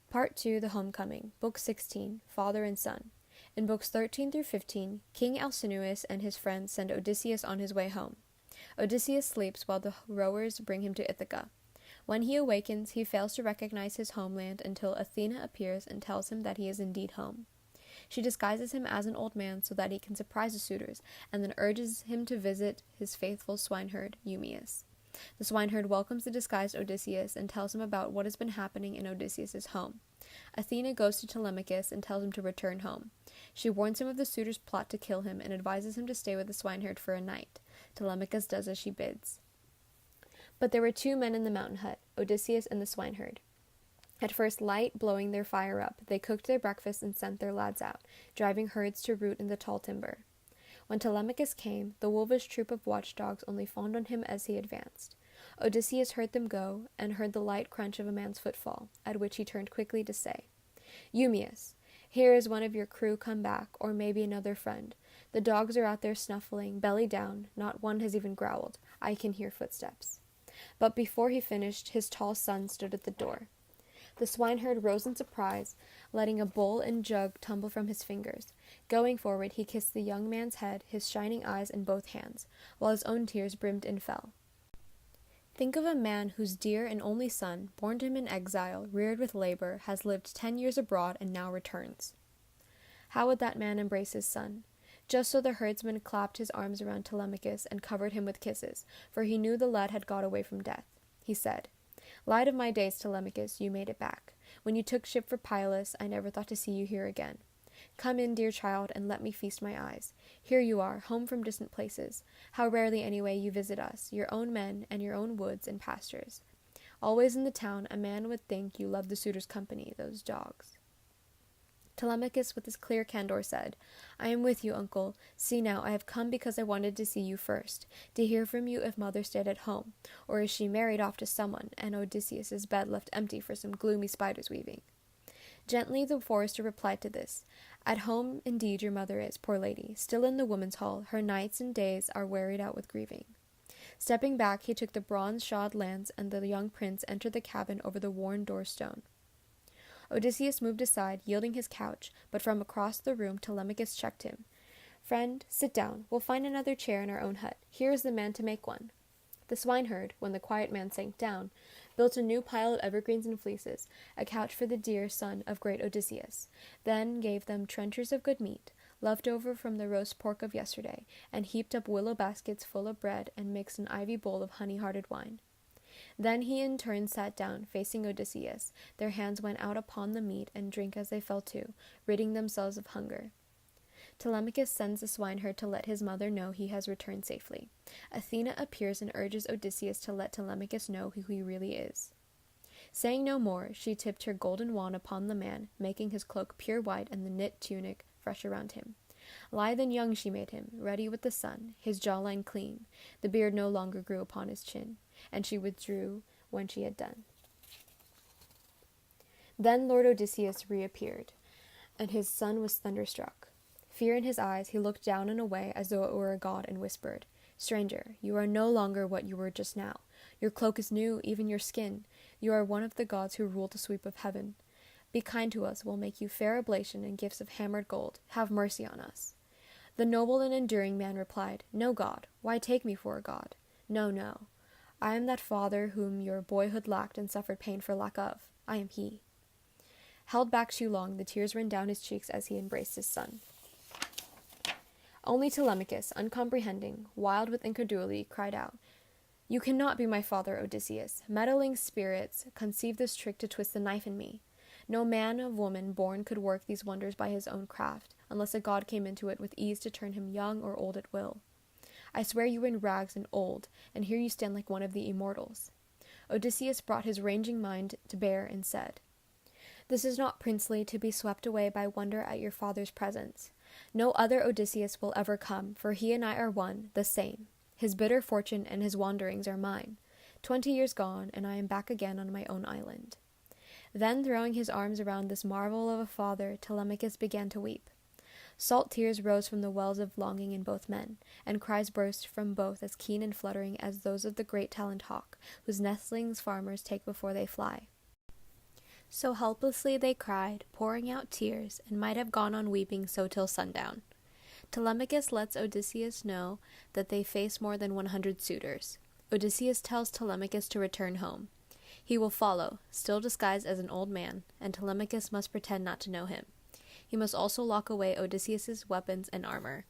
Part 2, The Homecoming, Book 16, Father and Son. In Books 13 through 15, King Alcinous and his friends send Odysseus on his way home. Odysseus sleeps while the rowers bring him to Ithaca. When he awakens, he fails to recognize his homeland until Athena appears and tells him that he is indeed home. She disguises him as an old man so that he can surprise the suitors, and then urges him to visit his faithful swineherd, Eumaeus. The swineherd welcomes the disguised Odysseus and tells him about what has been happening in Odysseus's home. Athena goes to Telemachus and tells him to return home. She warns him of the suitors' plot to kill him and advises him to stay with the swineherd for a night. Telemachus does as she bids. But there were two men in the mountain hut, Odysseus and the swineherd. At first light, blowing their fire up, they cooked their breakfast and sent their lads out, driving herds to root in the tall timber. When Telemachus came, the wolvish troop of watchdogs only fawned on him as he advanced. Odysseus heard them go, and heard the light crunch of a man's footfall, at which he turned quickly to say, "Eumaeus, here is one of your crew come back, or maybe another friend. The dogs are out there snuffling, belly down, not one has even growled. I can hear footsteps." But before he finished, his tall son stood at the door. The swineherd rose in surprise, letting a bowl and jug tumble from his fingers. Going forward, he kissed the young man's head, his shining eyes in both hands, while his own tears brimmed and fell. Think of a man whose dear and only son, born to him in exile, reared with labor, has lived 10 years abroad and now returns. How would that man embrace his son? Just so the herdsman clapped his arms around Telemachus and covered him with kisses, for he knew the lad had got away from death. He said, "Light of my days, Telemachus, you made it back. When you took ship for Pylus, I never thought to see you here again. Come in, dear child, and let me feast my eyes. Here you are, home from distant places. How rarely, anyway, you visit us, your own men, and your own woods and pastures. Always in the town, a man would think you loved the suitors' company, those dogs." Telemachus, with his clear candor, said, "I am with you, uncle. See now, I have come because I wanted to see you first, to hear from you if mother stayed at home, or is she married off to someone, and Odysseus's bed left empty for some gloomy spider's weaving." Gently the forester replied to this, "At home indeed your mother is, poor lady, still in the women's hall, her nights and days are wearied out with grieving." Stepping back, he took the bronze-shod lance, and the young prince entered the cabin over the worn door-stone. Odysseus moved aside, yielding his couch, but from across the room Telemachus checked him. "Friend, sit down. We'll find another chair in our own hut. Here is the man to make one." The swineherd, when the quiet man sank down, built a new pile of evergreens and fleeces, a couch for the dear son of great Odysseus, then gave them trenchers of good meat, left over from the roast pork of yesterday, and heaped up willow baskets full of bread and mixed an ivy bowl of honey-hearted wine. Then he in turn sat down, facing Odysseus. Their hands went out upon the meat and drink as they fell to, ridding themselves of hunger. Telemachus sends the swineherd to let his mother know he has returned safely. Athena appears and urges Odysseus to let Telemachus know who he really is. Saying no more, she tipped her golden wand upon the man, making his cloak pure white and the knit tunic fresh around him. Lithe and young she made him, ready with the sun, his jawline clean. The beard no longer grew upon his chin, and she withdrew when she had done. Then Lord Odysseus reappeared, and his son was thunderstruck. Fear in his eyes, he looked down and away as though it were a god and whispered, "Stranger, you are no longer what you were just now. Your cloak is new, even your skin. You are one of the gods who rule the sweep of heaven. Be kind to us, we'll make you fair oblation and gifts of hammered gold. Have mercy on us." The noble and enduring man replied, "No god. Why take me for a god? No, no. I am that father whom your boyhood lacked and suffered pain for lack of. I am he." Held back too long, the tears ran down his cheeks as he embraced his son. Only Telemachus, uncomprehending, wild with incredulity, cried out, "You cannot be my father, Odysseus. Meddling spirits conceived this trick to twist the knife in me. No man of woman born could work these wonders by his own craft, unless a god came into it with ease to turn him young or old at will. I swear you were in rags and old, and here you stand like one of the immortals." Odysseus brought his ranging mind to bear and said, "This is not princely to be swept away by wonder at your father's presence. No other Odysseus will ever come, for he and I are one, the same. His bitter fortune and his wanderings are mine. 20 years gone, and I am back again on my own island." Then, throwing his arms around this marvel of a father, Telemachus began to weep. Salt tears rose from the wells of longing in both men, and cries burst from both as keen and fluttering as those of the great taloned hawk, whose nestlings farmers take before they fly. So helplessly they cried, pouring out tears, and might have gone on weeping so till sundown. Telemachus lets Odysseus know that they face more than 100 suitors. Odysseus tells Telemachus to return home. He will follow, still disguised as an old man, and Telemachus must pretend not to know him. He must also lock away Odysseus's weapons and armor.